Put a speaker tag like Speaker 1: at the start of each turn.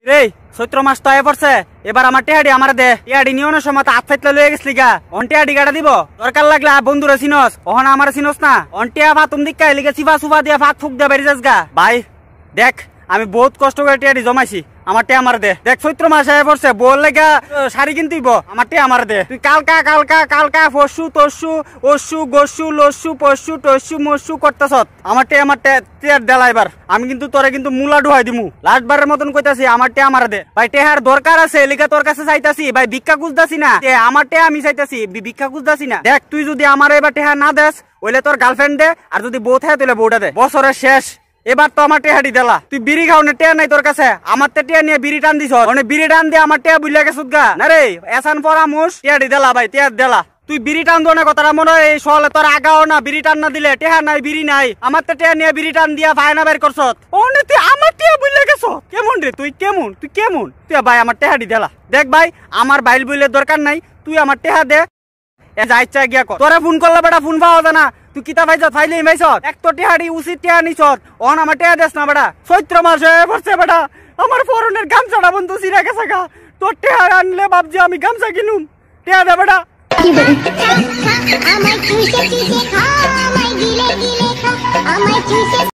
Speaker 1: রে চৈত্র মাস তো আয় পড়ছে, এবার আমার টেহাডি আমার দে। টেহাডি নিয়নের সময় হাত ফাইতলে লয়ে গেছলি গা, অন টেহাডি গাড়া দিব। দরকার লাগলে বন্ধুরা চিনস, ওহন আমার চিনস না। অন টেহা ভাতুম দিক্কা এলিগে চিফা সুফা দিয়া ভাত ফুক দিয়া বেরিয়ে যাস গা। ভাই দেখ আমি বহুত কষ্ট করে টেহাডি জমাইছি, আমার টে আমার দে। দেখ চৈত্র মাস আয় পড়ছে, বল লেগা শাড়ি কিনতেইব, আমার টে আমার দে। তুই কালকা কালকা কালকা ফসু তসু ওসু গসু লসু পশু টসু মসু করতেছ, আমার টে আমার টেয়ার দেলা। এবার আমি কিন্তু তোরে কিন্তু মুলা ডুহাই দিমু, লাস্ট বারের মতন কইতাছি, আমার টে আমার দে। ভাই টেহার দরকার আছে, এলিকা তোর কাছে চাইতাছি ভাই, ভিক্ষা খুঁজতাছি না। আমার টে আমি চাইতাছি, ভিক্ষা খুঁজতাছি না। দেখ তুই যদি আমার এবার টেহা না দেস, ওইলে তোর গার্লফ্রেন্ড দে, আর যদি বউ থাকে তাহলে বউটা দে। বছরের শেষ, এবার তো আমার টেহাডি দেলা। তুই বিড়ি খাও না, টেয়া নাই তোর কাছে, আমার টেয়া নিয়ে বিড়ি টান দিছ, বিড়ি টান দিয়ে আমার টেয়া বুঝলে গেছ গা না রে। এসান পরা মুস টেহাডি দেলা ভাই, টেয়া দেলা। তুই বিড়ি টান দো না, কথাটা মনে হয় সলে তোর আগাও না। বিড়ি টান না দিলে টেহা নাই, বিড়ি নাই, আমার টেয়া নিয়ে বিড়ি টান দিয়া ফায়না বের করছ। তুই আমার টেয়া বুঝলে গেছ কেমন রে, তুই কেমন তুই ভাই আমার টেহাডি দেলা। দেখ ভাই আমার বাইল বুঝলে দরকার নাই, তুই আমার টেহা দে। যা ইচ্ছা গিয়া কর, তোরা ফোন করলে বেটা ফোন পাওয়া যায় না। তুই কিতা ভাইছ ফাইলে ভাইছ, এক তো টেহাডি উচিত টেহা নিছ, অন আমার টেহা দেস না বেটা। চৈত্র মাস হয়ে পড়ছে বেটা, আমার পরনের গামছাটা বন্ধু চিরা গেছে গা। তোর টেহা আনলে ভাবছি আমি গামছা কিনুম, টেহা দে বেটা।